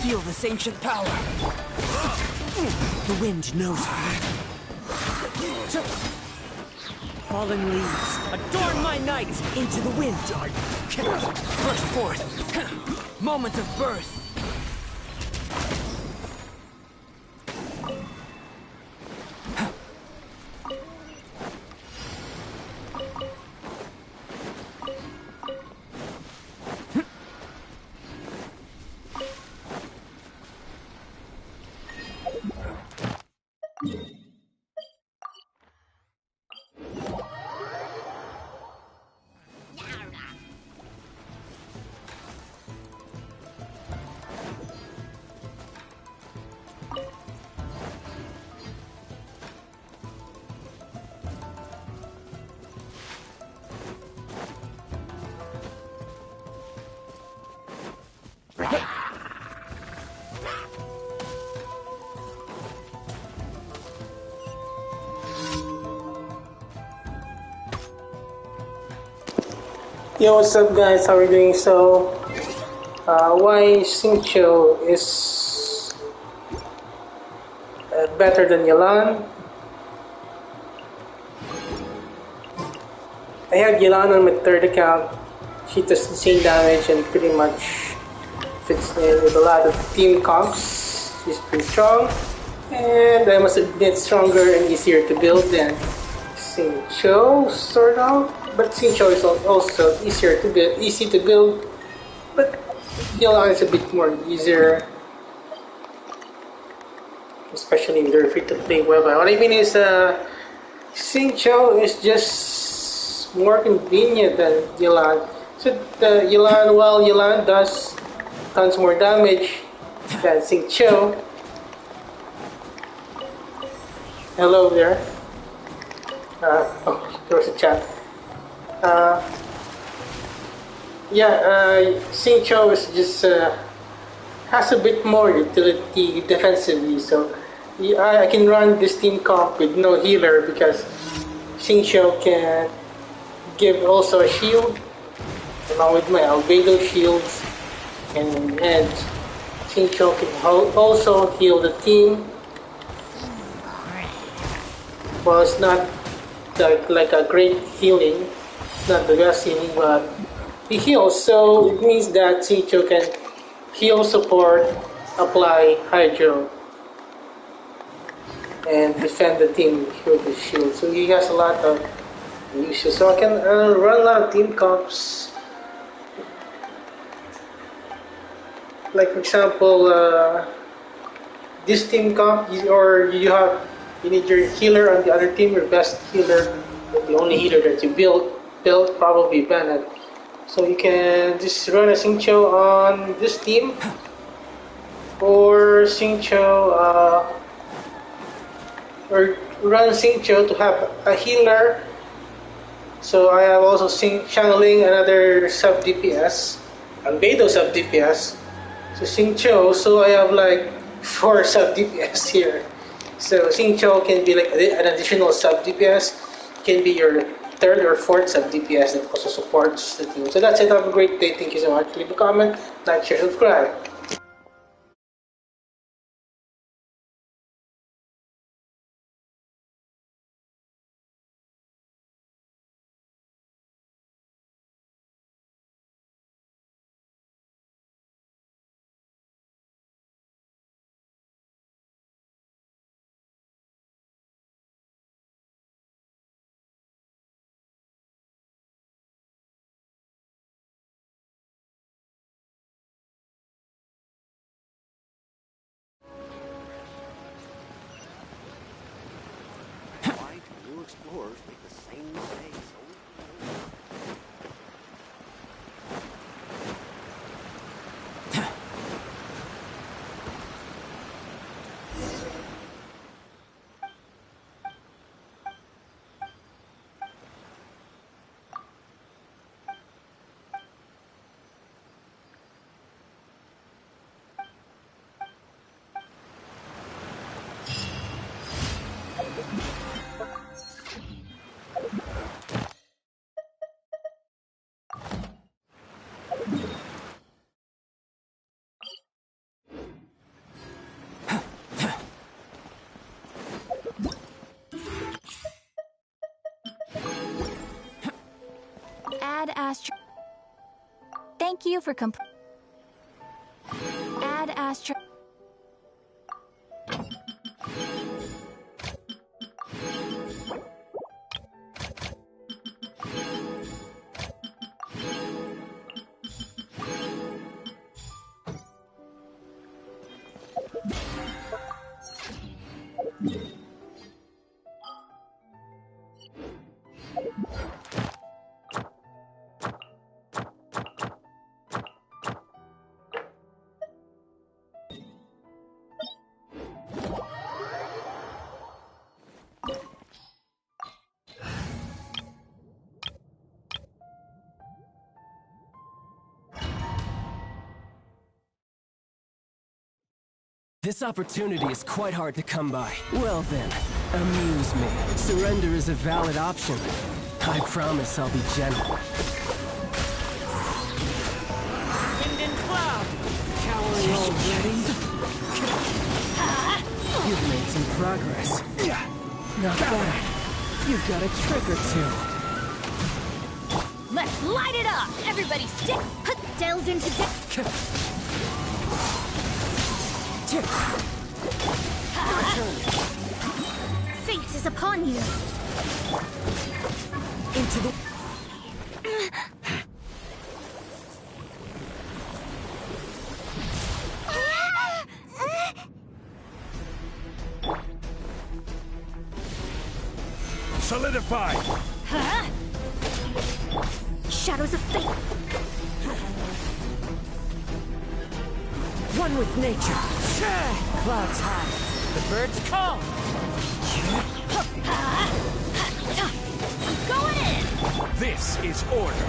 Feel this ancient power. The wind knows it. Fallen leaves, adorn my night into the wind. Burst forth. Moment of birth. Yo, what's up guys, how are you doing? So, why Xingqiu is better than Yelan? I have Yelan on my third account. She does insane damage and pretty much fits in with a lot of team comps. She's pretty strong, and I must admit stronger and easier to build than Xingqiu, sort of. But Xingqiu is also easy to build, but Yelan is a bit more easier, especially if they're free to play web. What I mean is, Xingqiu is just more convenient than Yelan. So while Yelan does tons more damage than Xingqiu. Hello there. There was a chat. Xingqiu is just has a bit more utility defensively, so I can run this team comp with no healer because Xingqiu can give also a shield along with my albedo shields, and Xingqiu can also heal the team. Well, it's not like a great healing. It's not the best healing, but he heals, so it means that Xingqiu can heal, support, apply hydro, and defend the team with his shield. So he has a lot of uses. So I can run a lot of team comps. Like for example, this team comp, you need your healer on the other team, your best healer, the only healer that you built probably Bennett. So you can just run a Xingqiu on this team, or run Xingqiu to have a healer. So I have also channeling another sub DPS, albedo sub DPS. So Xingqiu, so I have like 4 sub DPS here. So Xingqiu can be like an additional sub DPS, can be your 3rd or 4th sub DPS that also supports the team. So that's it. Have a great day. Thank you so much. Leave a comment, like, share, subscribe. Explorers make the same mistakes over Add Astro. Thank you for Add Astro. This opportunity is quite hard to come by. Well then, amuse me. Surrender is a valid option. I promise I'll be gentle. Wind and cloud! Cowering already? You've made some progress. Not bad. You've got a trick or two. Let's light it up! Everybody stick! Delves into Fate is upon you. Into the... Solidify! Shadows of fate. One with nature. Clouds high. The birds call. I'm going in. This is order.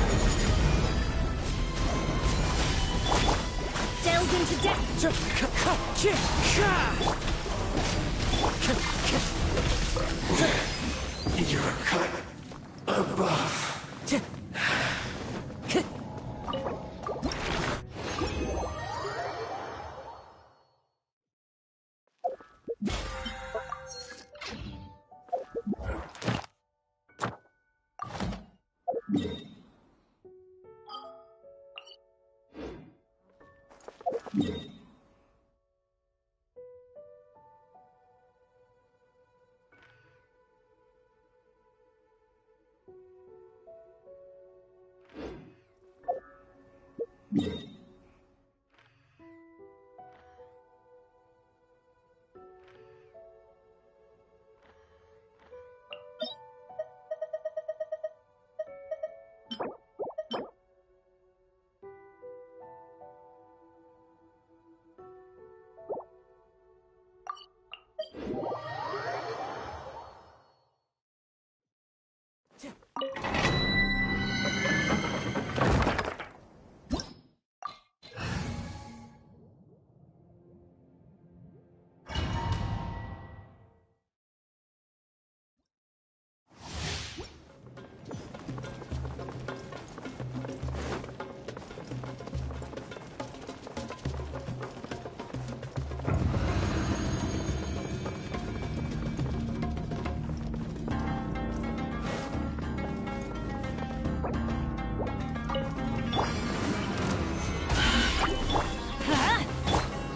Delve into death. You're cut above.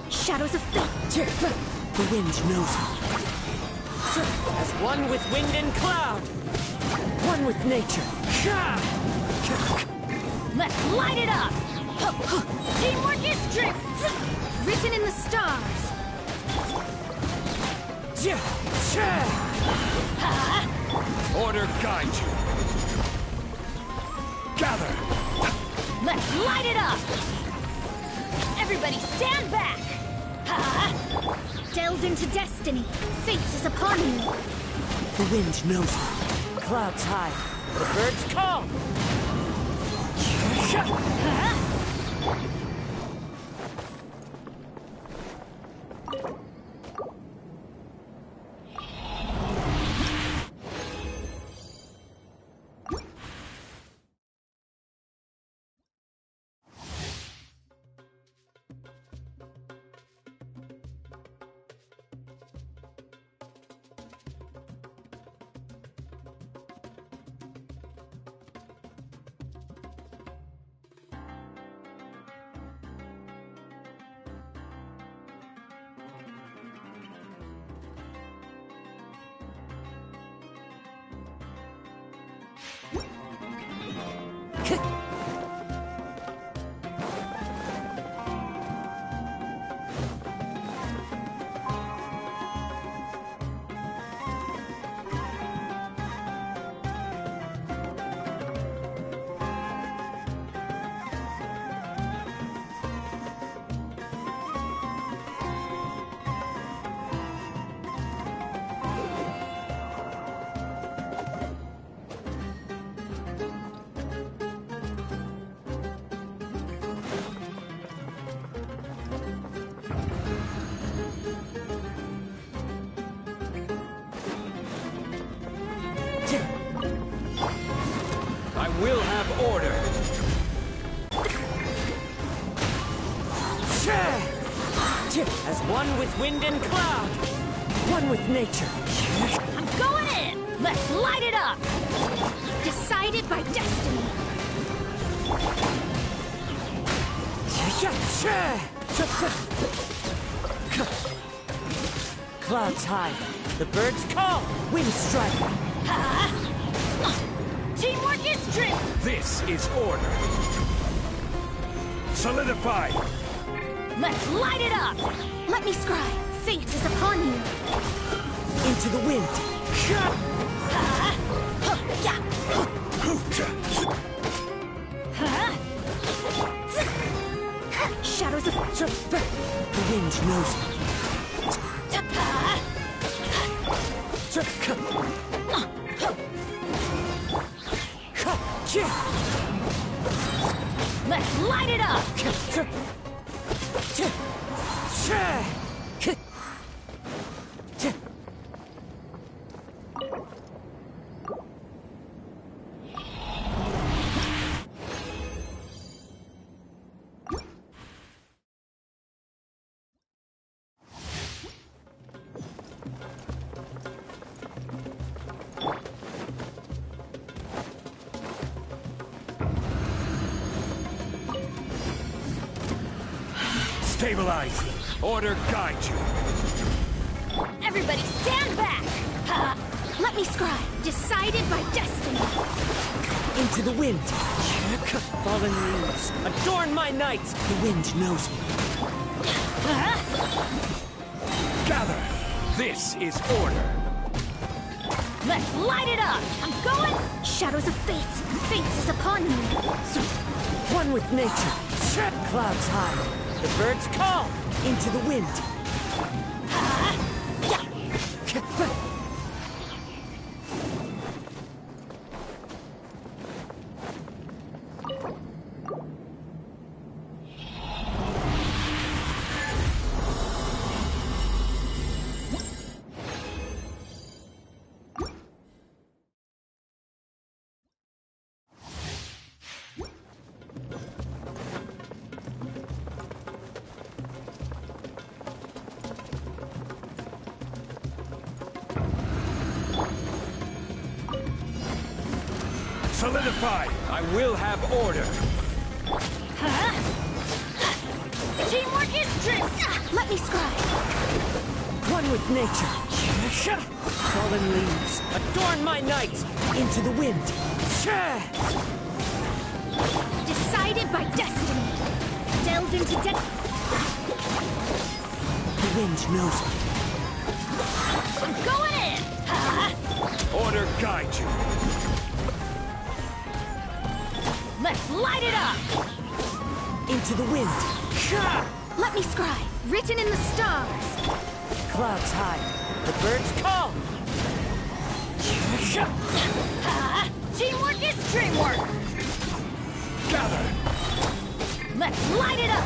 Shadows of fate. The wind knows me. As one with wind and cloud. One with nature. Let's light it up. Teamwork is strength. Written in the stars. Order guide you. Let's light it up! Everybody stand back! Ha! Delve into destiny. Fate is upon you. The wind knows me. Clouds high. The birds call. I will have order. As one with wind and cloud, one with nature. I'm going in! Let's light it up! Decided by destiny. Clouds high, the birds call, wind strike. Teamwork is strength! This is order. Solidify. Let's light it up! Let me scribe. Fate is upon you. Into the wind. Shadows of... The wind knows me. Let's light it up! Stabilize. Order guide you. Everybody stand back! Let me scribe. Decided by destiny. Into the wind. Fallen leaves, adorn my night. The wind knows me. Gather. This is order. Let's light it up! I'm going! Shadows of fate. Fate is upon you. One with nature. Clouds high. The birds call. Into the wind. Solidify. I will have order. Teamwork is strength! Let me scribe. One with nature. Fallen leaves, adorn my night. Into the wind. Decided by destiny. Delve into The wind knows me. I'm going in! Order guide you. Let's light it up! into the wind. Let me scry. Written in the stars. Clouds high, the birds call. Teamwork is dreamwork. Gather! Let's light it up.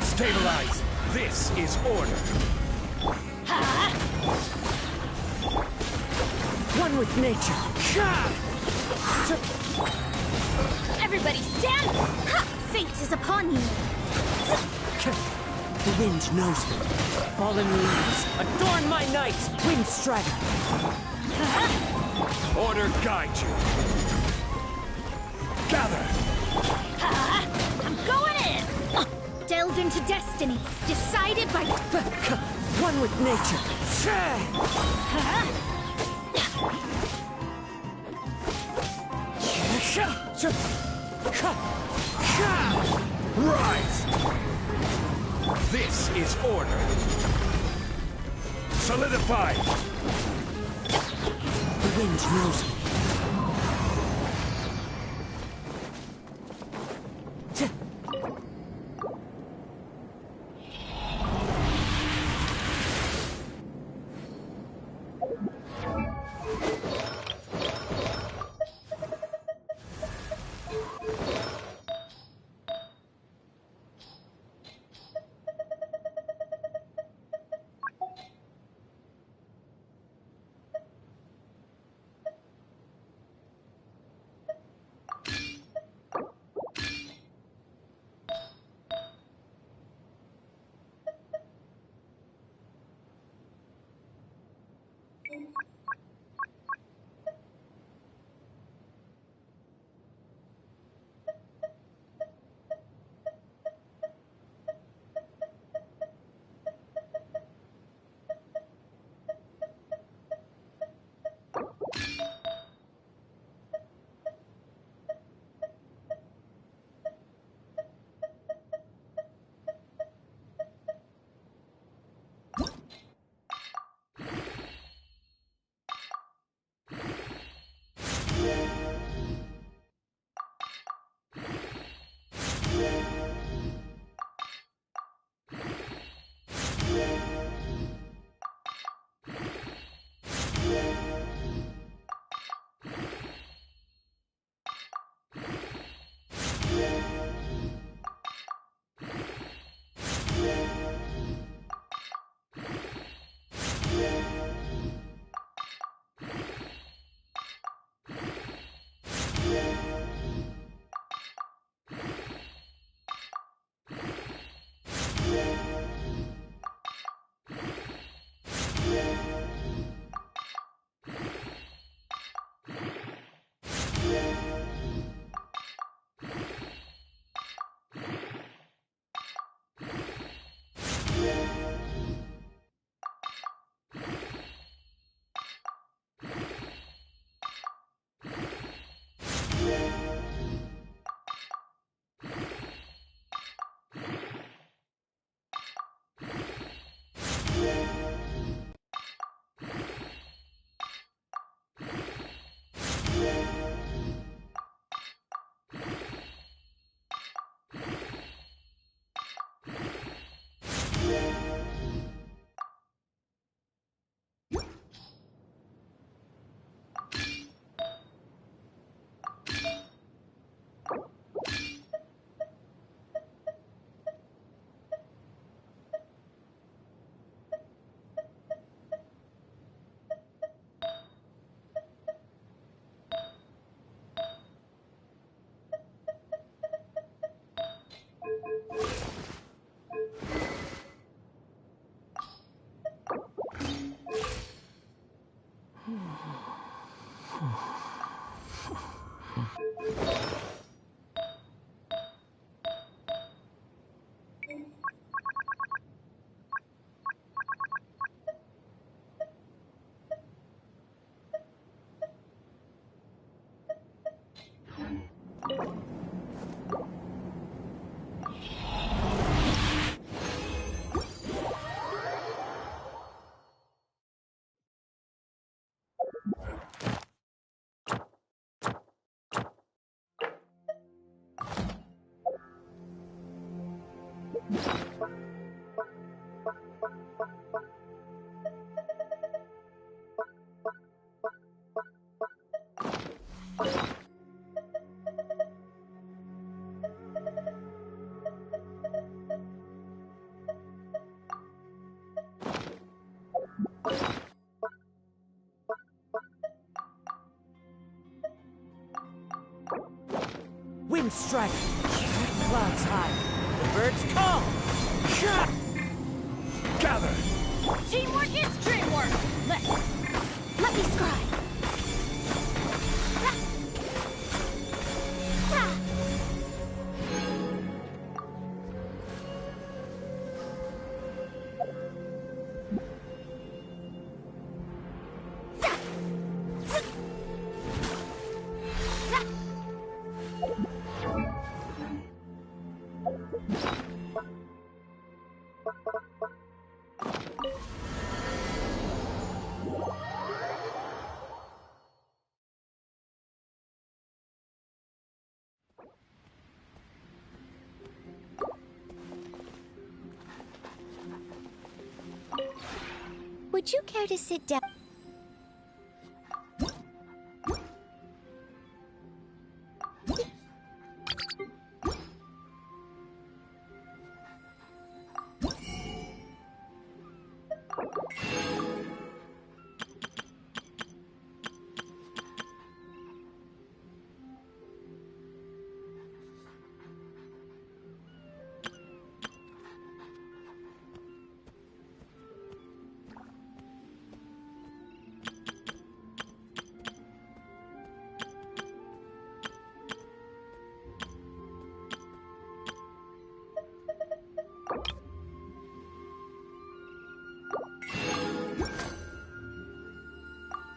Stabilize! This is order! One with nature. Everybody stand! Ha! Fate is upon you. The wind knows me. Fallen leaves, adorn my night. Wind strider. Order guide you! Gather! I'm going in! Delve into destiny, decided by... One with nature. Rise! This is order! Solidify! The wind knows me. Wind strike. Clouds high. The birds call. Gather! Teamwork is dreamwork! Let me scribe! Would you care to sit down?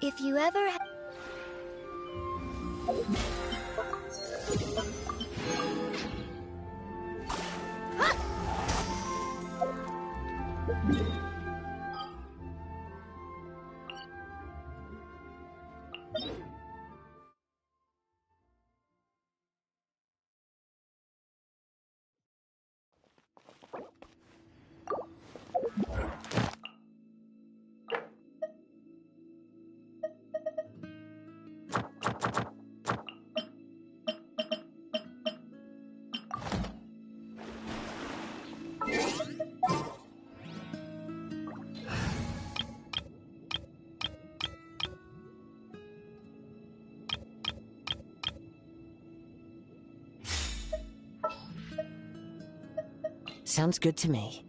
If you ever Sounds good to me.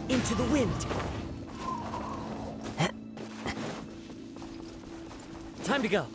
Into the wind. Time to go.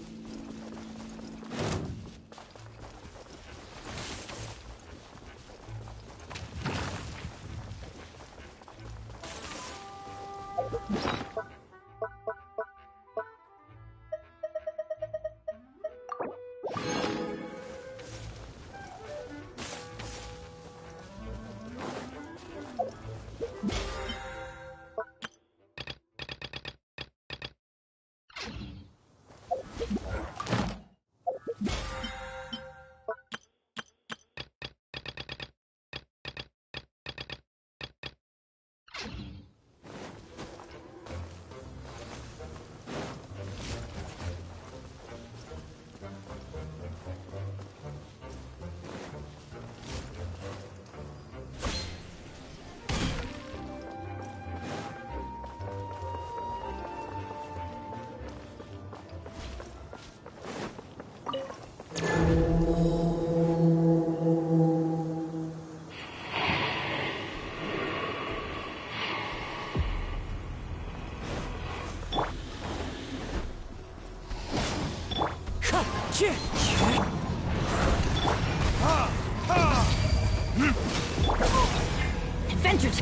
Adventures!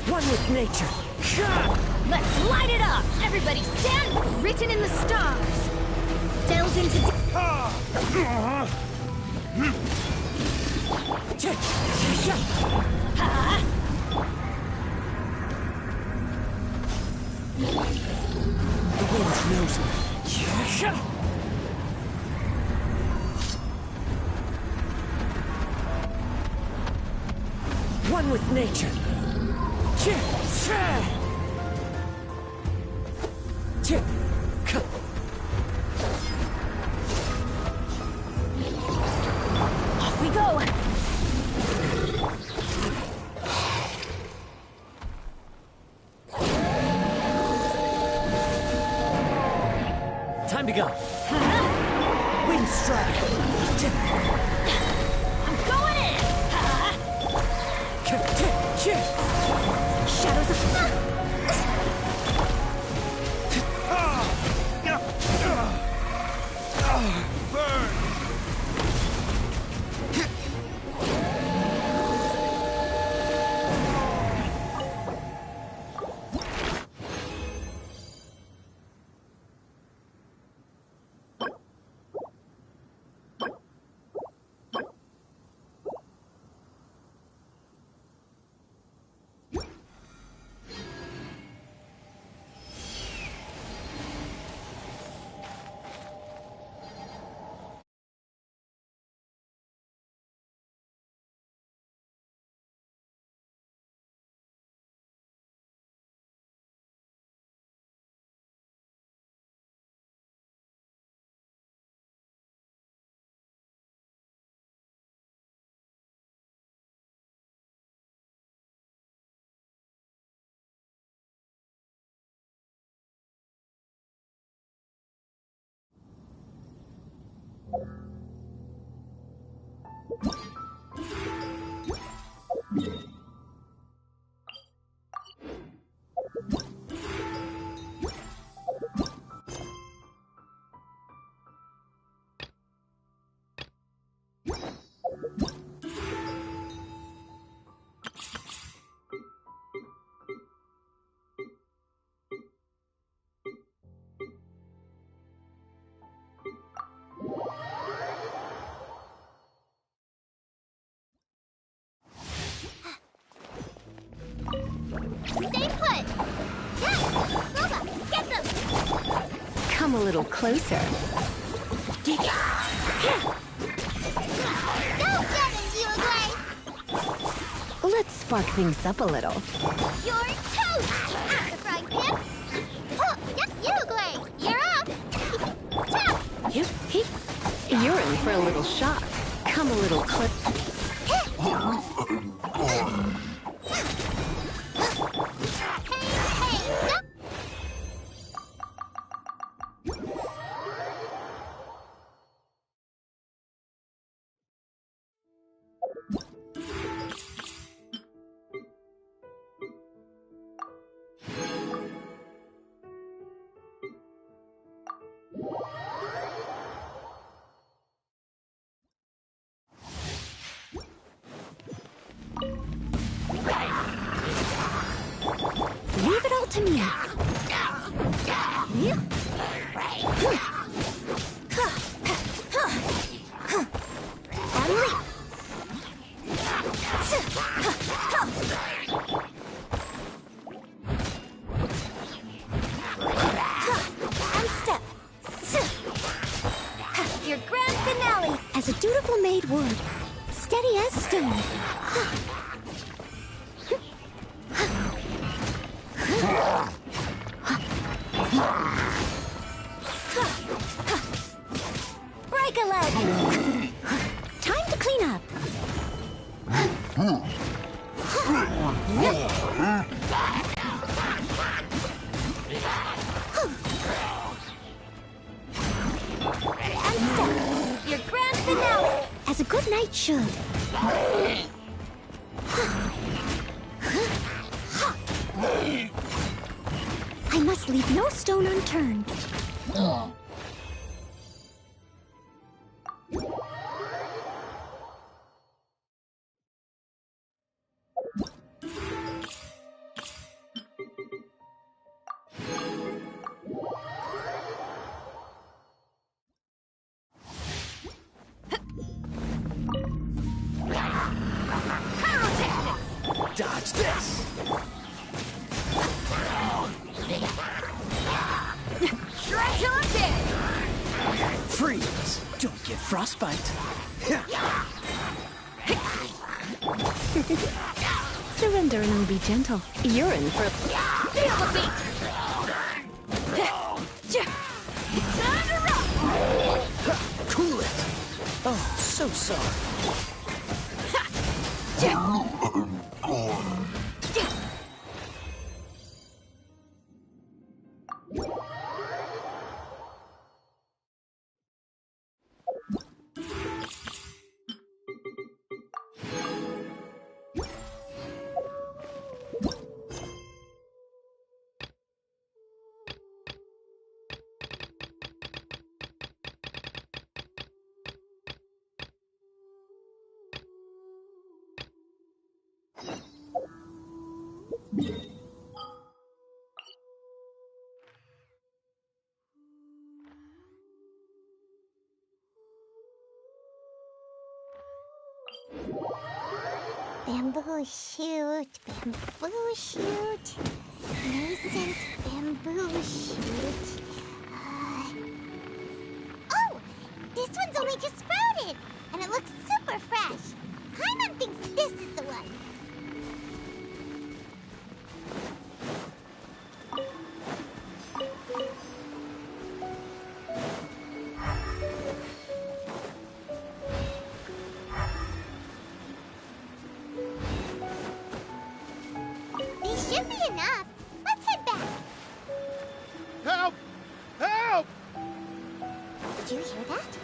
One with nature. Let's light it up! Everybody stand! Written in the stars! Delve into... The wind knows me. One with nature. Off we go! Time to go. Wind strike. I'm going in! Shadows of... Burn! Stay put! Yes! Boba, get them! Come a little closer. Go get him, Uruguay! Let's spark things up a little. You're toast! At the frying pan! Oh, yep, Uruguay! You're up! Tap! You're in for a little shock. Come a little closer. Hey, no! Leave it all to me. And leap! And step! Your grand finale! As a dutiful maid would. Steady as stone. Break a leg! Time to clean up. And step! Your grand finale! As a good knight should. I must leave no stone unturned. Dodge this! Shred till I'm dead! Freeze! Don't get frostbite. Surrender and be gentle. You're in for... Feel the beat! Cool it! Oh, so sorry. Bamboo shoot, bamboo shoot, nascent bamboo shoot. Oh, this one's only just sprouted, and it looks super fresh. Paimon thinks this is the one. These should be enough. Let's head back. Help! Help! Did you hear that?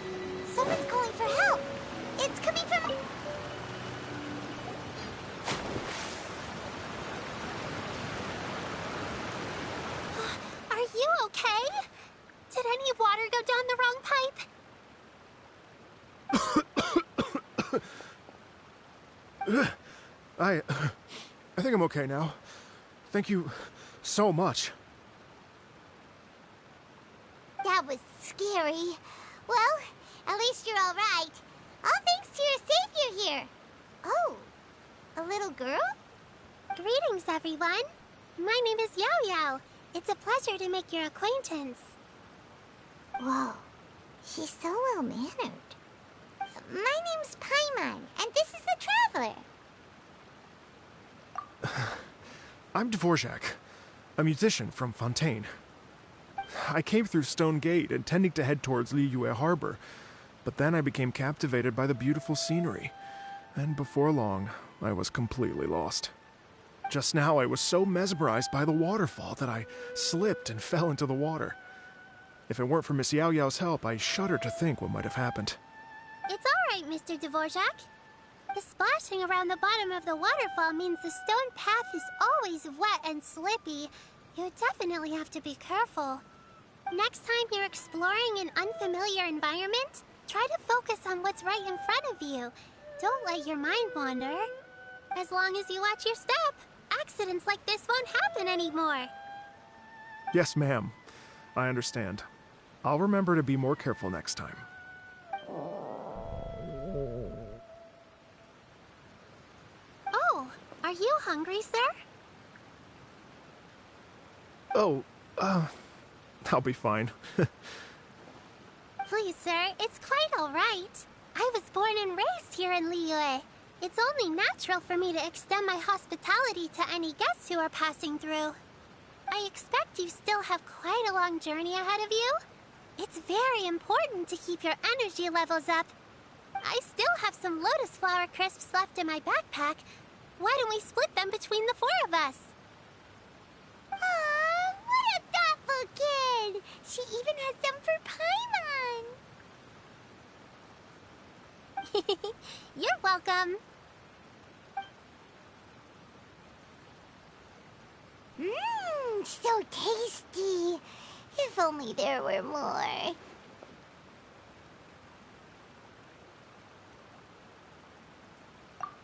Someone's calling for help. It's coming from... Are you okay? Did any water go down the wrong pipe? I think I'm okay now. Thank you so much. That was scary. Well, at least you're all right. All thanks to your savior here. Oh, a little girl? Greetings, everyone. My name is Yao Yao. It's a pleasure to make your acquaintance. Whoa, she's so well-mannered. My name's Paimon, and this is the Traveler. I'm Dvorak, a musician from Fontaine. I came through Stone Gate intending to head towards Liyue Harbor, but then I became captivated by the beautiful scenery, and before long, I was completely lost. Just now, I was so mesmerized by the waterfall that I slipped and fell into the water. If it weren't for Miss Yao Yao's help, I shudder to think what might have happened. It's all right, Mr. Dvorak. The splashing around the bottom of the waterfall means the stone path is always wet and slippy. You definitely have to be careful. Next time you're exploring an unfamiliar environment, try to focus on what's right in front of you. Don't let your mind wander. As long as you watch your step, accidents like this won't happen anymore. Yes, ma'am. I understand. I'll remember to be more careful next time. Oh, are you hungry, sir? Oh, I'll be fine. Please, sir, it's quite all right. I was born and raised here in Liyue. It's only natural for me to extend my hospitality to any guests who are passing through. I expect you still have quite a long journey ahead of you. It's very important to keep your energy levels up. I still have some lotus flower crisps left in my backpack. Why don't we split them between the four of us? Aw, what a thoughtful kid! She even has some for Paimon! You're welcome. Mmm, so tasty! If only there were more.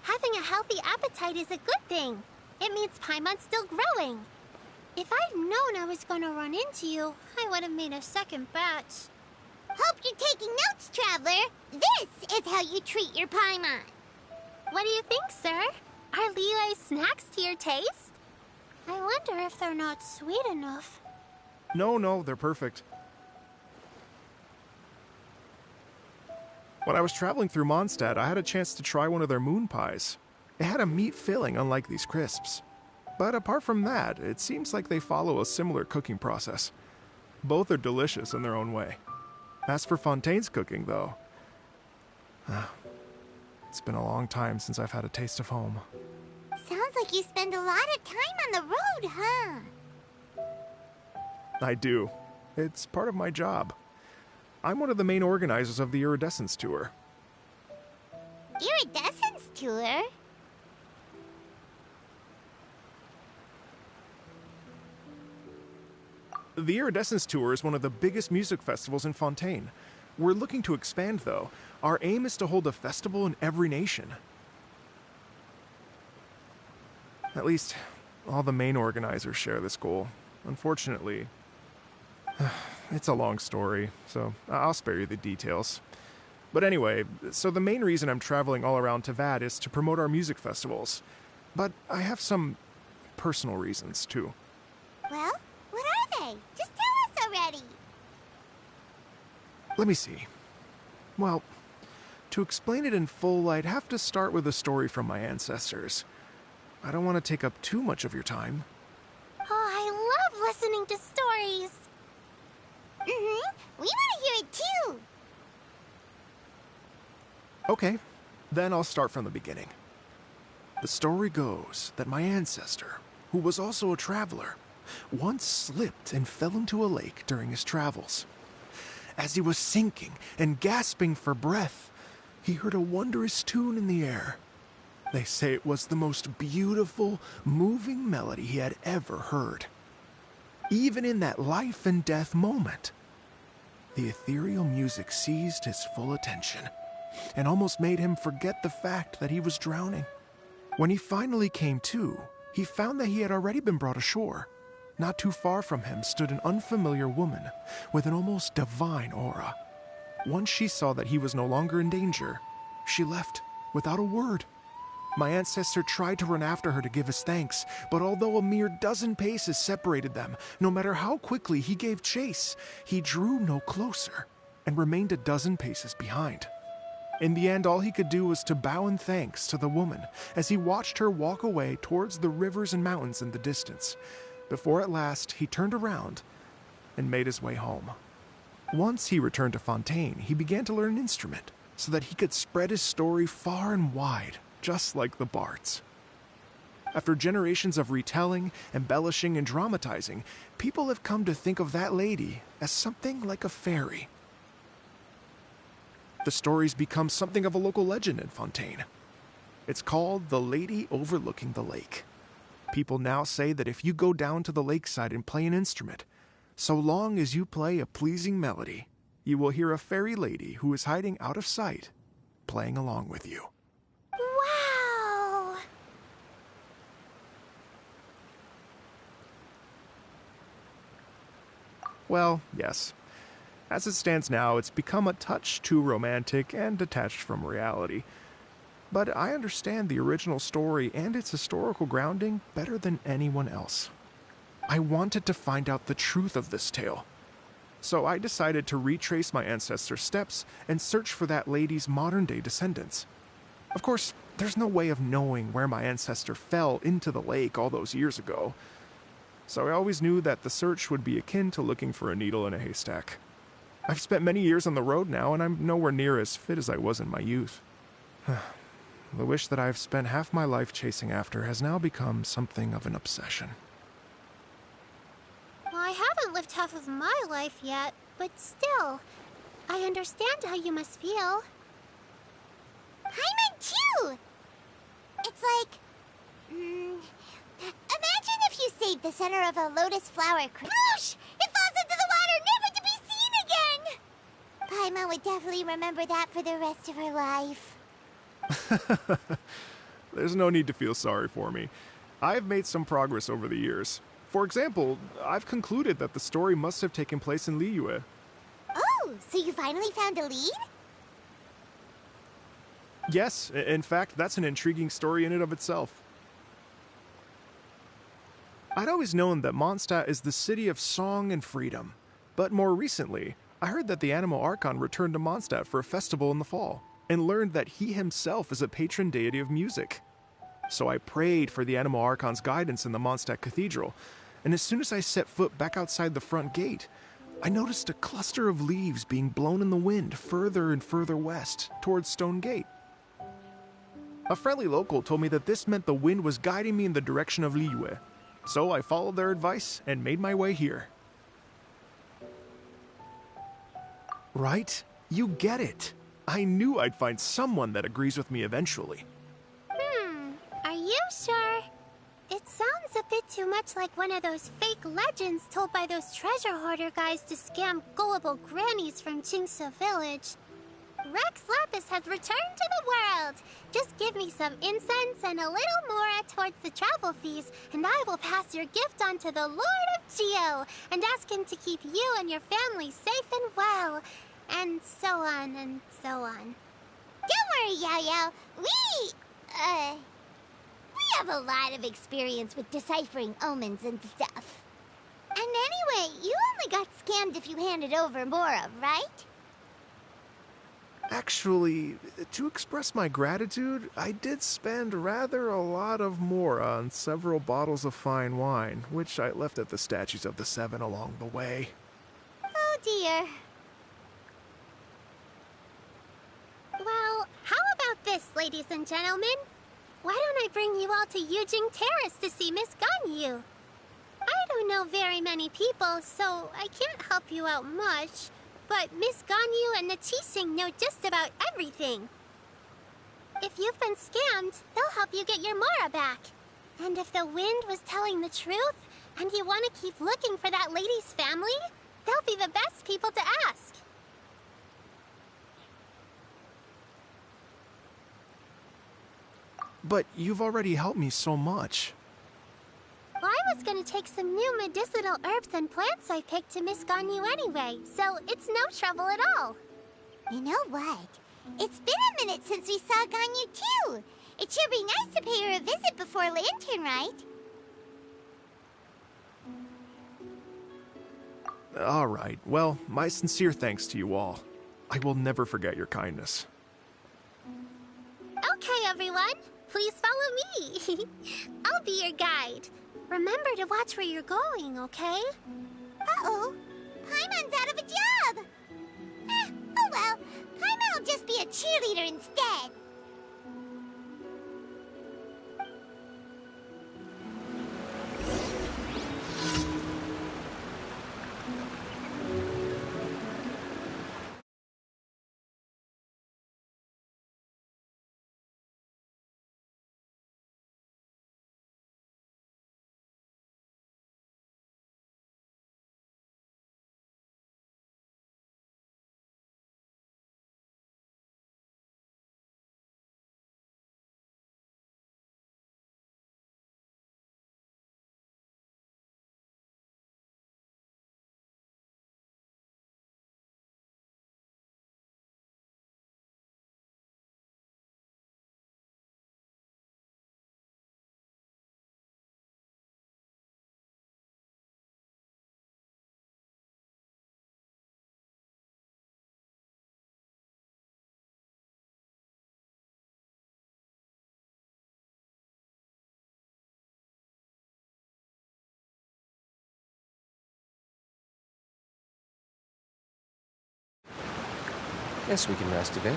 Having a healthy appetite is a good thing. It means Paimon's still growing. If I'd known I was going to run into you, I would have made a second batch. Hope you're taking notes, Traveler. This is how you treat your Paimon. What do you think, sir? Are Liyue snacks to your taste? I wonder if they're not sweet enough. No, they're perfect. When I was traveling through Mondstadt, I had a chance to try one of their moon pies. It had a meat filling unlike these crisps. But apart from that, it seems like they follow a similar cooking process. Both are delicious in their own way. As for Fontaine's cooking, though, it's been a long time since I've had a taste of home. Sounds like you spend a lot of time on the road, huh? I do. It's part of my job. I'm one of the main organizers of the Iridescence Tour. Iridescence tour? The Iridescence Tour is one of the biggest music festivals in Fontaine. We're looking to expand, though. Our aim is to hold a festival in every nation. At least, all the main organizers share this goal. Unfortunately, it's a long story, so I'll spare you the details. But anyway, so the main reason I'm traveling all around Tavad is to promote our music festivals. But I have some personal reasons, too. Well, what are they? Just tell us already. Let me see. Well, to explain it in full, I'd have to start with a story from my ancestors. I don't want to take up too much of your time. Oh, I love listening to stories. We want to hear it too. Okay, then I'll start from the beginning. The story goes that my ancestor, who was also a traveler, once slipped and fell into a lake during his travels. As he was sinking and gasping for breath, he heard a wondrous tune in the air. They say it was the most beautiful, moving melody he had ever heard. Even in that life and death moment, the ethereal music seized his full attention and almost made him forget the fact that he was drowning. When he finally came to, he found that he had already been brought ashore. Not too far from him stood an unfamiliar woman with an almost divine aura. Once she saw that he was no longer in danger, she left without a word. My ancestor tried to run after her to give his thanks, but although a mere dozen paces separated them, no matter how quickly he gave chase, he drew no closer and remained a dozen paces behind. In the end, all he could do was to bow in thanks to the woman as he watched her walk away towards the rivers and mountains in the distance, before at last he turned around and made his way home. Once he returned to Fontaine, he began to learn an instrument so that he could spread his story far and wide, just like the bards. After generations of retelling, embellishing, and dramatizing, people have come to think of that lady as something like a fairy. The story's become something of a local legend in Fontaine. It's called The Lady Overlooking the Lake. People now say that if you go down to the lakeside and play an instrument, so long as you play a pleasing melody, you will hear a fairy lady who is hiding out of sight, playing along with you. Wow! Well, yes. As it stands now, it's become a touch too romantic and detached from reality. But I understand the original story and its historical grounding better than anyone else. I wanted to find out the truth of this tale. So I decided to retrace my ancestors' steps and search for that lady's modern-day descendants. Of course, there's no way of knowing where my ancestor fell into the lake all those years ago. So I always knew that the search would be akin to looking for a needle in a haystack. I've spent many years on the road now, and I'm nowhere near as fit as I was in my youth. The wish that I've spent half my life chasing after has now become something of an obsession. Well, I haven't lived half of my life yet, but still, I understand how you must feel. Paimon too! It's like... imagine if you saved the center of a lotus flower. Whoosh! It falls into the water, never to be seen again! Paimon would definitely remember that for the rest of her life. There's no need to feel sorry for me. I've made some progress over the years. For example, I've concluded that the story must have taken place in Liyue. Oh, so you finally found a lead? Yes, in fact, that's an intriguing story in and of itself. I'd always known that Mondstadt is the city of song and freedom, but more recently, I heard that the Animal Archon returned to Mondstadt for a festival in the fall, and learned that he himself is a patron deity of music. So I prayed for the Animo Archon's guidance in the Mondstadt Cathedral, and as soon as I set foot back outside the front gate, I noticed a cluster of leaves being blown in the wind further and further west, towards Stone Gate. A friendly local told me that this meant the wind was guiding me in the direction of Liyue, so I followed their advice and made my way here. Right? You get it. I knew I'd find someone that agrees with me eventually. Are you sure? It sounds a bit too much like one of those fake legends told by those treasure hoarder guys to scam gullible grannies from Jingsa Village. Rex Lapis has returned to the world. Just give me some incense and a little more towards the travel fees, and I will pass your gift on to the Lord of Geo and ask him to keep you and your family safe and well. And so on and so on. Don't worry, Yao Yao. We have a lot of experience with deciphering omens and stuff. And anyway, you only got scammed if you handed over Mora, right? Actually, to express my gratitude, I did spend rather a lot of Mora on several bottles of fine wine, which I left at the Statues of the Seven along the way. Oh dear. Well, how about this, ladies and gentlemen? Why don't I bring you all to Yujing Terrace to see Miss Ganyu? I don't know very many people, so I can't help you out much. But Miss Ganyu and the Qixing know just about everything. If you've been scammed, they'll help you get your Mora back. And if the wind was telling the truth, and you want to keep looking for that lady's family, they'll be the best people to ask. But you've already helped me so much. Well, I was gonna take some new medicinal herbs and plants I picked to Miss Ganyu anyway, so it's no trouble at all. You know what? It's been a minute since we saw Ganyu too. It should be nice to pay her a visit before Lantern, right? All right, well, my sincere thanks to you all. I will never forget your kindness. Okay, everyone, please follow me. I'll be your guide. Remember to watch where you're going, okay? Uh-oh. Paimon's out of a job. Oh well. Paimon will just be a cheerleader instead. Guess we can rest a bit.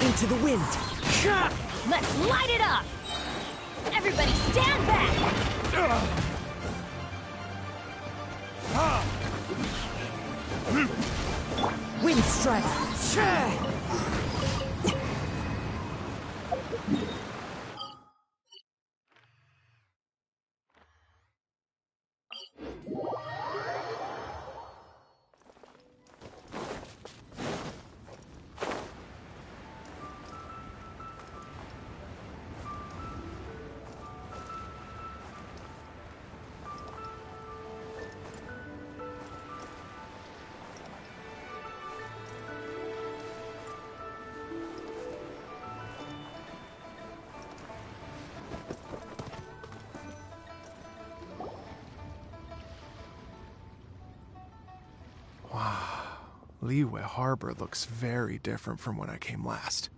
Into the wind. Let's light it up! Everybody stand back! Wind strike. Liyue Harbor looks very different from when I came last.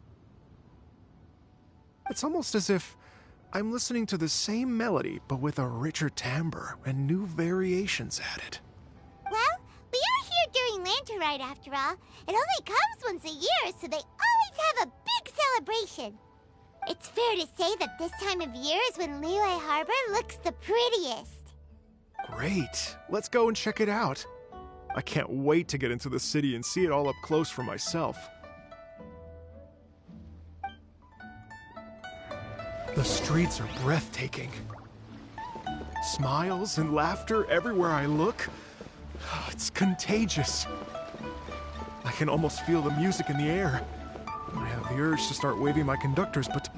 It's almost as if I'm listening to the same melody, but with a richer timbre and new variations added. Well, we are here during Lantern Rite after all. It only comes once a year, so they always have a big celebration. It's fair to say that this time of year is when Liyue Harbor looks the prettiest. Great! Let's go and check it out. I can't wait to get into the city and see it all up close for myself. The streets are breathtaking. Smiles and laughter everywhere I look. It's contagious. I can almost feel the music in the air. I have the urge to start waving my conductors, but...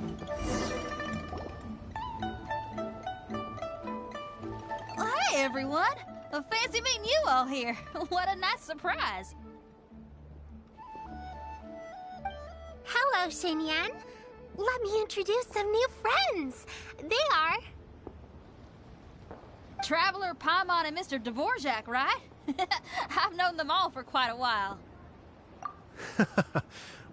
Hi, everyone! Fancy meeting you all here. What a nice surprise. Hello, Xinyan. Let me introduce some new friends. They are... Traveler, Paimon, and Mr. Dvorak, right? I've known them all for quite a while.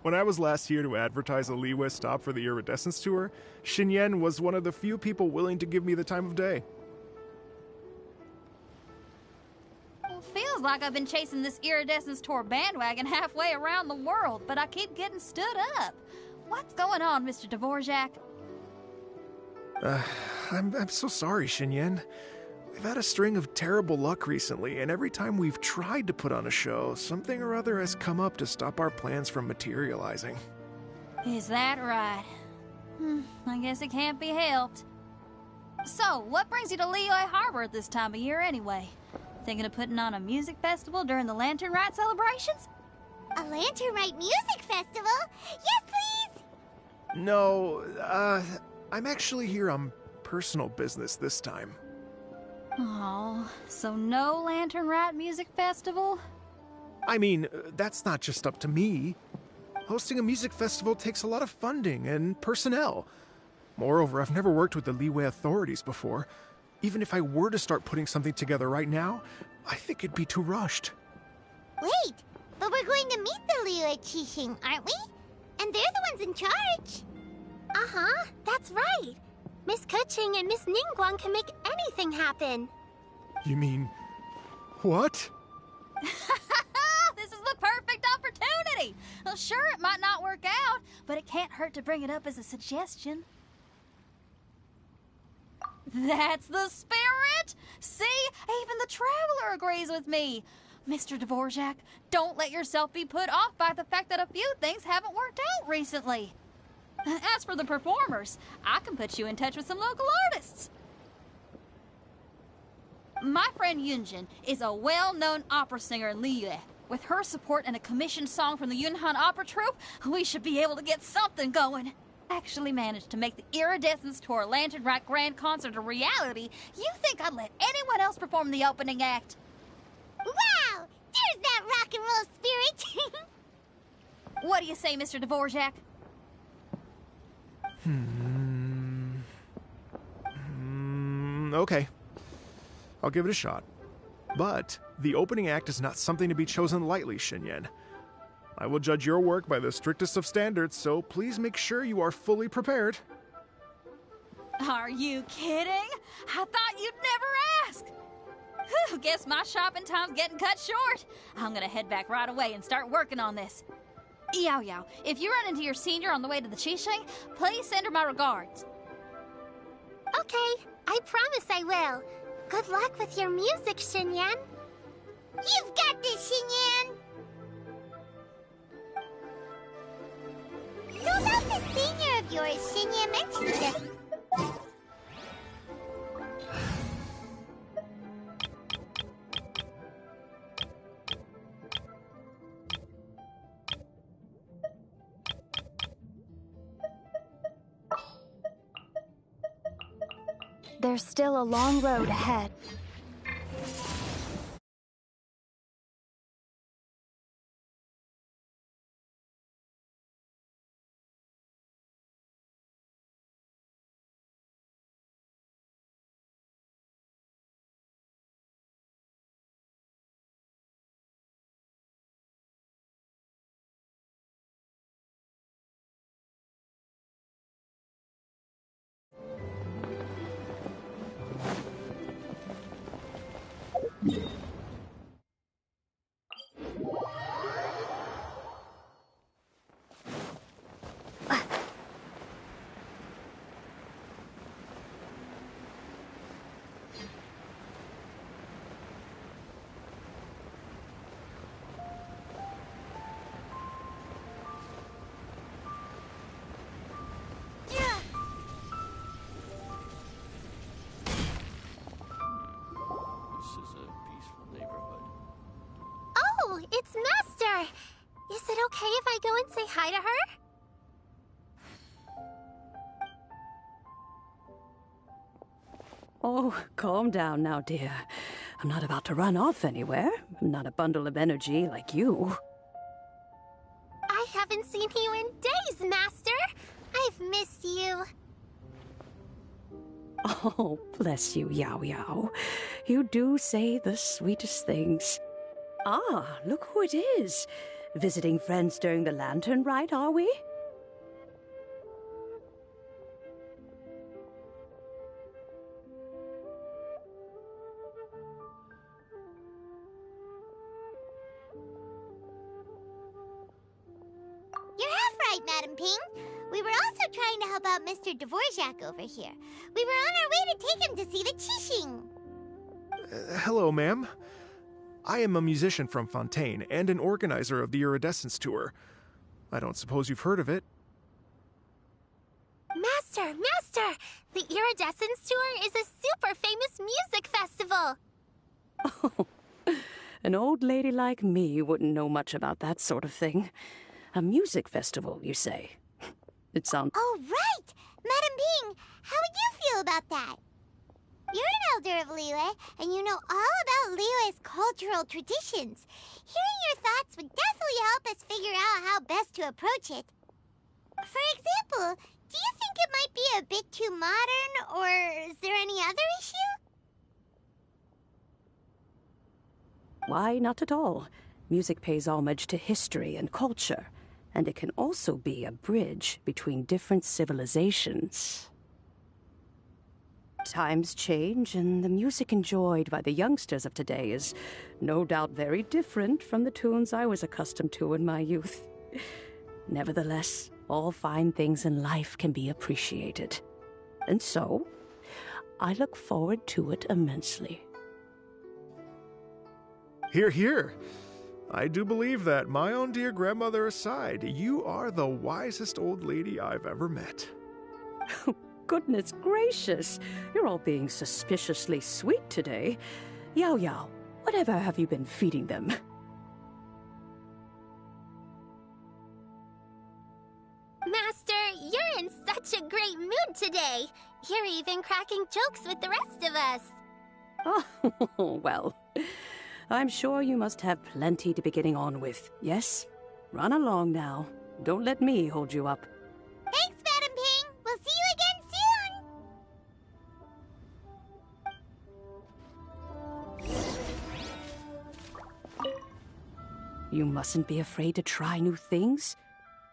When I was last here to advertise a Liyue stop for the Iridescence Tour, Xinyan was one of the few people willing to give me the time of day. Well, feels like I've been chasing this Iridescence Tour bandwagon halfway around the world, but I keep getting stood up. What's going on, Mr. Dvorak? I'm so sorry, Xinyan. We've had a string of terrible luck recently, and every time we've tried to put on a show, something or other has come up to stop our plans from materializing. Is that right? I guess it can't be helped. So, what brings you to Liyue Harbor at this time of year anyway? Thinking of putting on a music festival during the Lantern Rite celebrations? A Lantern Rite music festival? Yes, please! No, I'm actually here on personal business this time. Oh, so no Lantern Rite music festival? I mean, that's not just up to me. Hosting a music festival takes a lot of funding and personnel. Moreover, I've never worked with the Liyue authorities before. Even if I were to start putting something together right now, I think it'd be too rushed. Wait, but we're going to meet the Liyue Qixing, aren't we? And they're the ones in charge. Uh-huh, that's right. Miss Keqing and Miss Ningguang can make anything happen. You mean... what? This is the perfect opportunity! Well, sure, it might not work out, but it can't hurt to bring it up as a suggestion. That's the spirit! See? Even the Traveler agrees with me. Mr. Dvorak, don't let yourself be put off by the fact that a few things haven't worked out recently. As for the performers, I can put you in touch with some local artists. My friend Yunjin is a well-known opera singer in Liyue. With her support and a commissioned song from the Yunhan Opera Troupe, we should be able to get something going. Actually managed to make the Iridescence Tour Lantern Rite Grand Concert a reality. You think I'd let anyone else perform the opening act? Wow! There's that rock and roll spirit! What do you say, Mr. Dvorak? Okay. I'll give it a shot. But the opening act is not something to be chosen lightly, Xinyan. I will judge your work by the strictest of standards, so please make sure you are fully prepared. Are you kidding? I thought you'd never ask. Whew, guess my shopping time's getting cut short. I'm gonna head back right away and start working on this. Yao Yao, if you run into your senior on the way to the Qixing, please send her my regards. Okay, I promise I will. Good luck with your music, Xinyan. You've got this, Xinyan! So about the senior of yours, Xinyan mentioned it. There's still a long road ahead. Oh, it's Master! Is it okay if I go and say hi to her? Oh, calm down now, dear. I'm not about to run off anywhere. I'm not a bundle of energy like you. I haven't seen you in days, Master! I've missed you. Oh, bless you, Yao Yao. You do say the sweetest things. Ah, look who it is. Visiting friends during the lantern rite, are we? You're half right, Madam Ping. We were also trying to help out Mr. Dvorak over here. We were on our way to take him to see the Qixing. Hello, ma'am. I am a musician from Fontaine and an organizer of the Iridescence Tour. I don't suppose you've heard of it. Master! Master! The Iridescence Tour is a super famous music festival! Oh, an old lady like me wouldn't know much about that sort of thing. A music festival, you say? It sounds... Oh, right! Madam Ping, how would you feel about that? You're an elder of Liyue, and you know all about Liyue's cultural traditions. Hearing your thoughts would definitely help us figure out how best to approach it. For example, do you think it might be a bit too modern, or is there any other issue? Why, not at all. Music pays homage to history and culture, and it can also be a bridge between different civilizations. Times change, and the music enjoyed by the youngsters of today is no doubt very different from the tunes I was accustomed to in my youth. Nevertheless, all fine things in life can be appreciated. And so, I look forward to it immensely. Hear, hear. I do believe that, my own dear grandmother aside, you are the wisest old lady I've ever met. Goodness gracious, you're all being suspiciously sweet today. Yao Yao, whatever have you been feeding them? Master, you're in such a great mood today. You're even cracking jokes with the rest of us. Oh, well, I'm sure you must have plenty to be getting on with, yes? Run along now. Don't let me hold you up. Thanks, Madam Ping. We'll see you again soon. You mustn't be afraid to try new things.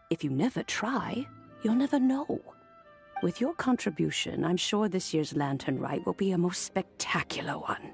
If you never try, you'll never know. With your contribution, I'm sure this year's Lantern Rite will be a most spectacular one.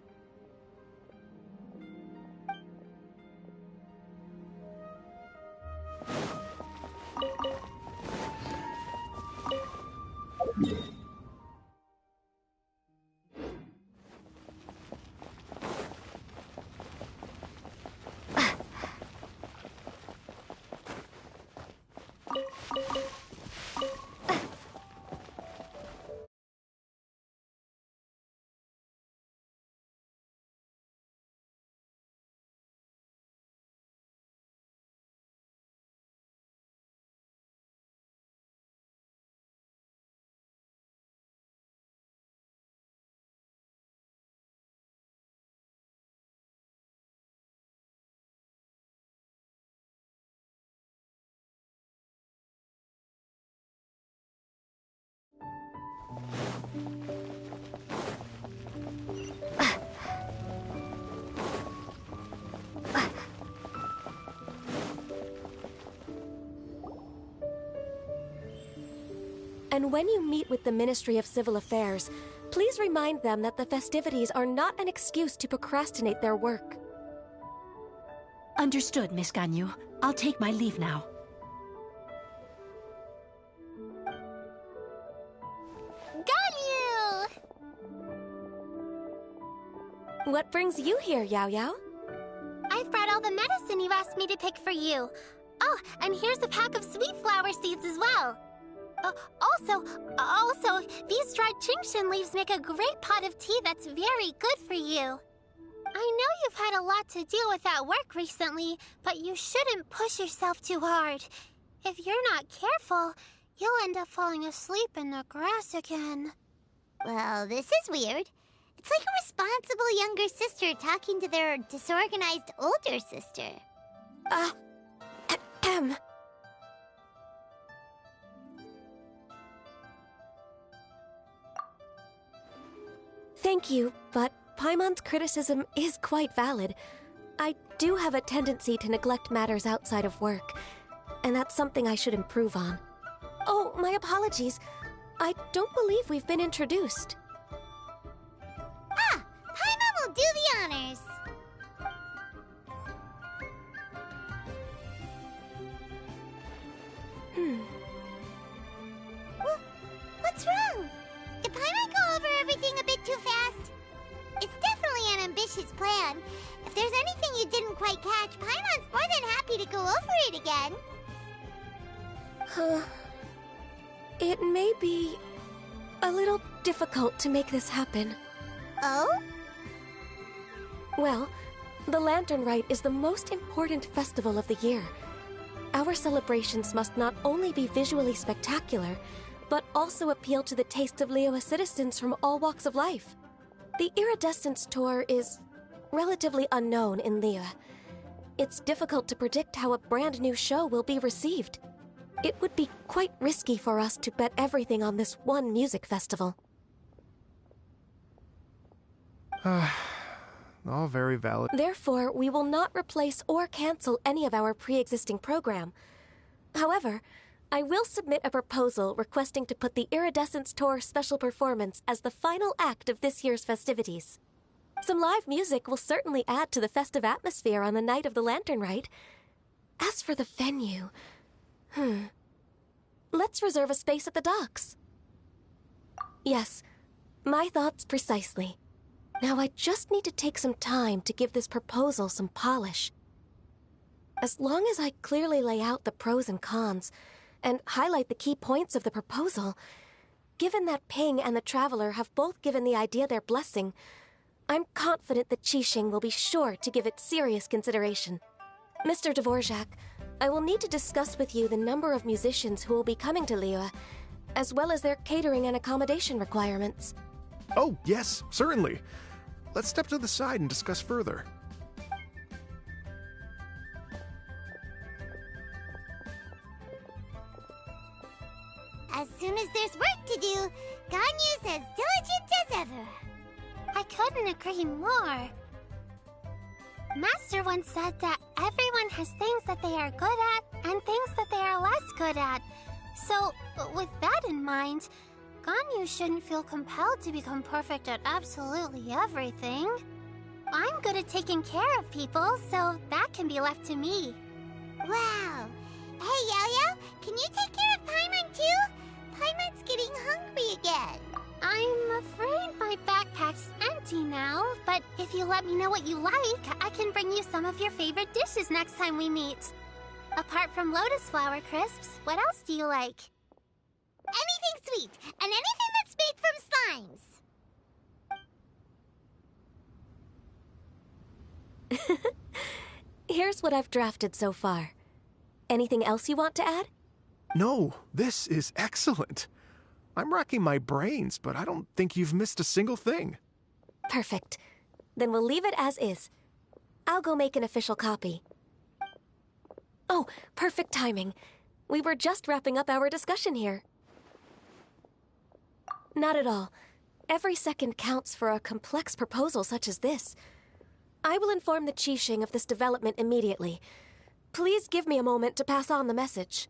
And when you meet with the Ministry of Civil Affairs, please remind them that the festivities are not an excuse to procrastinate their work. Understood, Miss Ganyu. I'll take my leave now. Ganyu! What brings you here, Yao Yao? I've brought all the medicine you asked me to pick for you. Oh, and here's a pack of sweet flower seeds as well. Also, these dried Genshin leaves make a great pot of tea that's very good for you. I know you've had a lot to deal with at work recently, but you shouldn't push yourself too hard. If you're not careful, you'll end up falling asleep in the grass again. Well, this is weird. It's like a responsible younger sister talking to their disorganized older sister. Thank you, but Paimon's criticism is quite valid. I do have a tendency to neglect matters outside of work, and that's something I should improve on. Oh, my apologies. I don't believe we've been introduced. Ah, Paimon will do the honors. What's wrong? Did Paimon go over everything a bit too fast? It's definitely an ambitious plan. If there's anything you didn't quite catch, Paimon's more than happy to go over it again. It may be a little difficult to make this happen. Oh? Well, the Lantern Rite is the most important festival of the year. Our celebrations must not only be visually spectacular, but also appeal to the tastes of Liyue citizens from all walks of life. The Iridescence Tour is relatively unknown in Liyue. It's difficult to predict how a brand new show will be received. It would be quite risky for us to bet everything on this one music festival. All very valid. Therefore, we will not replace or cancel any of our pre-existing program. However, I will submit a proposal requesting to put the Iridescence Tour special performance as the final act of this year's festivities. Some live music will certainly add to the festive atmosphere on the night of the Lantern Rite. As for the venue... Let's reserve a space at the docks. Yes, my thoughts precisely. Now I just need to take some time to give this proposal some polish. As long as I clearly lay out the pros and cons, and highlight the key points of the proposal, given that Ping and the Traveler have both given the idea their blessing, I'm confident that Qixing will be sure to give it serious consideration. Mr. Dvorak, I will need to discuss with you the number of musicians who will be coming to Liyue, as well as their catering and accommodation requirements. Oh, yes, certainly. Let's step to the side and discuss further. As soon as there's work to do, Ganyu's as diligent as ever. I couldn't agree more. Master once said that everyone has things that they are good at and things that they are less good at. So, with that in mind, Ganyu shouldn't feel compelled to become perfect at absolutely everything. I'm good at taking care of people, so that can be left to me. Wow. Hey, Yao-Yao, can you take care of Paimon too? Paimon's getting hungry again. I'm afraid my backpack's empty now, but if you let me know what you like, I can bring you some of your favorite dishes next time we meet. Apart from lotus flower crisps, what else do you like? Anything sweet, and anything that's made from slimes. Here's what I've drafted so far. Anything else you want to add? No, this is excellent. I'm racking my brains, but I don't think you've missed a single thing. Perfect. Then we'll leave it as is. I'll go make an official copy. Oh, perfect timing. We were just wrapping up our discussion here. Not at all. Every second counts for a complex proposal such as this. I will inform the Qixing of this development immediately. Please give me a moment to pass on the message.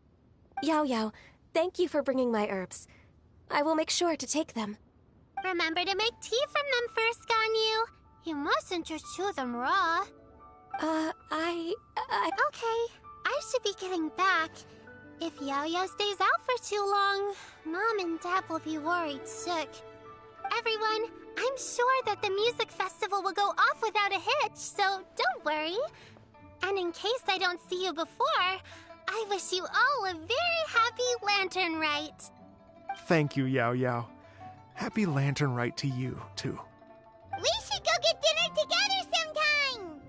Yao-Yao, thank you for bringing my herbs. I will make sure to take them. Remember to make tea from them first, Ganyu. You mustn't just chew them raw. Okay, I should be getting back. If Yao-Yao stays out for too long, Mom and Dad will be worried sick. Everyone, I'm sure that the music festival will go off without a hitch, so don't worry. And in case I don't see you before, I wish you all a very happy Lantern Rite. Thank you, Yao-Yao. Happy Lantern Rite to you, too. We should go get dinner together sometime!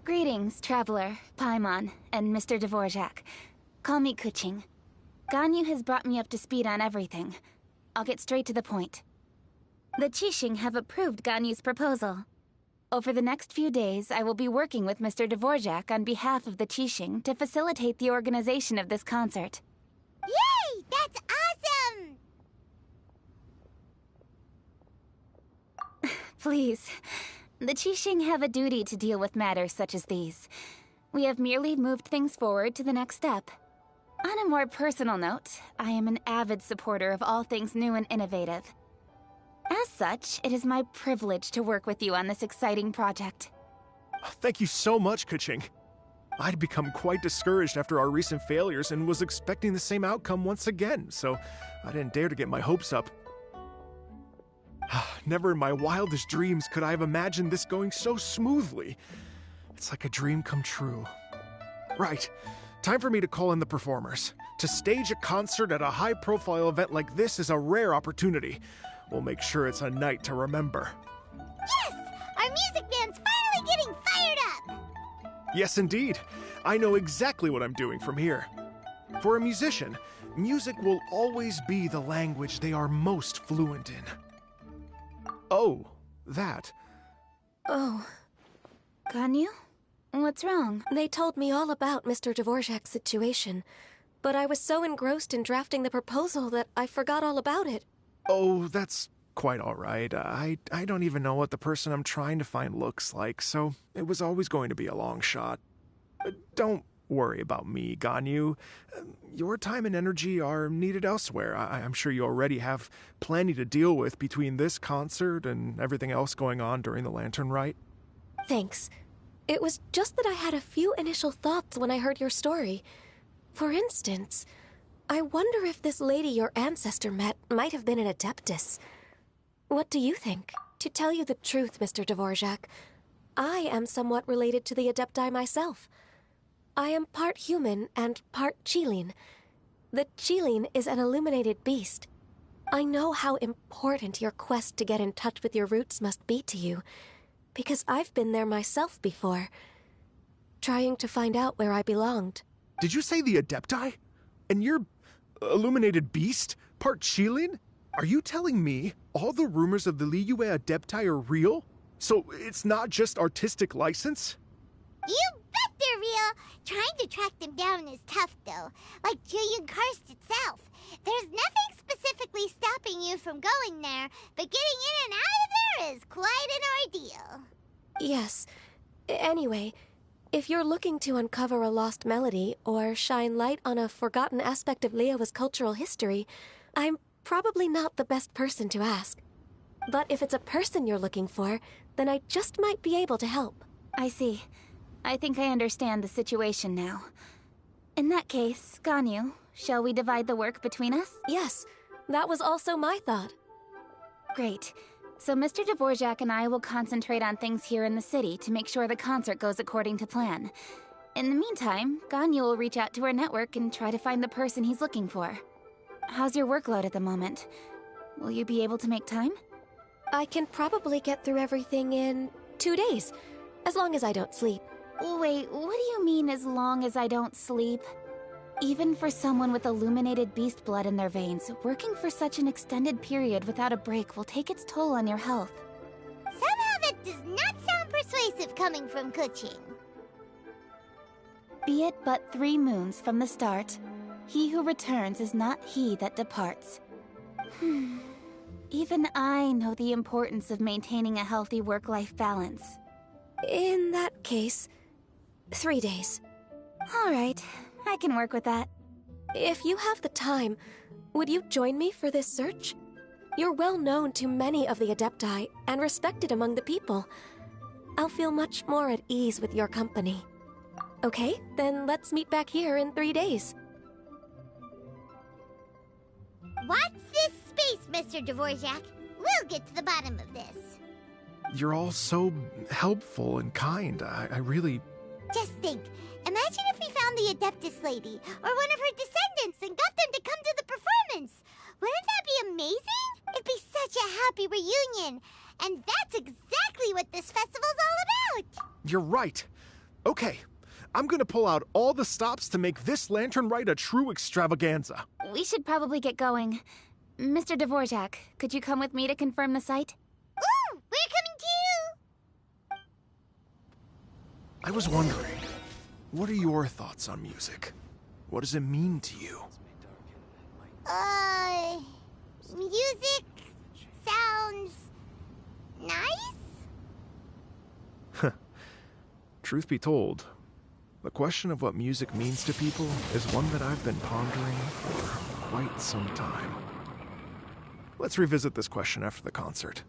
Greetings, Traveler, Paimon, and Mr. Dvorak. Call me Kuching. Ganyu has brought me up to speed on everything. I'll get straight to the point. The Qixing have approved Ganyu's proposal. Over the next few days, I will be working with Mr. Dvorak on behalf of the Qixing to facilitate the organization of this concert. Yay! That's awesome! Please. The Qixing have a duty to deal with matters such as these. We have merely moved things forward to the next step. On a more personal note, I am an avid supporter of all things new and innovative. As such, it is my privilege to work with you on this exciting project. Thank you so much, Kuching. I'd become quite discouraged after our recent failures and was expecting the same outcome once again, so I didn't dare to get my hopes up. Never in my wildest dreams could I have imagined this going so smoothly. It's like a dream come true. Right, time for me to call in the performers. To stage a concert at a high-profile event like this is a rare opportunity. We'll make sure it's a night to remember. Yes! Our music band's finally getting fired up! Yes, indeed. I know exactly what I'm doing from here. For a musician, music will always be the language they are most fluent in. Oh, that. Oh. Ganyu? What's wrong? They told me all about Mr. Dvorak's situation, but I was so engrossed in drafting the proposal that I forgot all about it. Oh, that's quite all right. I don't even know what the person I'm trying to find looks like, so it was always going to be a long shot. Don't worry about me, Ganyu. Your time and energy are needed elsewhere. I'm sure you already have plenty to deal with between this concert and everything else going on during the Lantern Rite. Thanks. It was just that I had a few initial thoughts when I heard your story. For instance, I wonder if this lady your ancestor met might have been an Adeptus. What do you think? To tell you the truth, Mr. Dvorak, I am somewhat related to the Adepti myself. I am part human and part Qilin. The Qilin is an illuminated beast. I know how important your quest to get in touch with your roots must be to you, because I've been there myself before, trying to find out where I belonged. Did you say the Adepti? And you're illuminated beast? Part Qilin? Are you telling me all the rumors of the Liyue Adepti are real? So it's not just artistic license? You bet they're real! Trying to track them down is tough, though. Like Julian Karst itself. There's nothing specifically stopping you from going there, but getting in and out of there is quite an ordeal. Yes. Anyway, if you're looking to uncover a lost melody or shine light on a forgotten aspect of Liyue's cultural history, I'm probably not the best person to ask. But if it's a person you're looking for, then I just might be able to help. I see. I think I understand the situation now. In that case, Ganyu, shall we divide the work between us? Yes, that was also my thought. Great. So Mr. Dvorak and I will concentrate on things here in the city to make sure the concert goes according to plan. In the meantime, Ganyu will reach out to her network and try to find the person he's looking for. How's your workload at the moment? Will you be able to make time? I can probably get through everything in 2 days, as long as I don't sleep. Wait, what do you mean, as long as I don't sleep? Even for someone with illuminated beast blood in their veins, working for such an extended period without a break will take its toll on your health. Somehow that does not sound persuasive coming from Kuching. Be it but 3 moons from the start, he who returns is not he that departs. Even I know the importance of maintaining a healthy work-life balance. In that case, 3 days. All right, I can work with that. If you have the time, would you join me for this search? You're well known to many of the Adepti and respected among the people. I'll feel much more at ease with your company. Okay, then let's meet back here in 3 days. Watch this space, Mr. Dvorak. We'll get to the bottom of this. You're all so helpful and kind. I really... Just think. Imagine if we found the Adeptus lady, or one of her descendants, and got them to come to the performance. Wouldn't that be amazing? It'd be such a happy reunion. And that's exactly what this festival's all about. You're right. Okay, I'm gonna pull out all the stops to make this lantern ride a true extravaganza. We should probably get going. Mr. Dvorak, could you come with me to confirm the site? Ooh, we're coming too! I was wondering, what are your thoughts on music? What does it mean to you? Music sounds nice? Truth be told, the question of what music means to people is one that I've been pondering for quite some time. Let's revisit this question after the concert.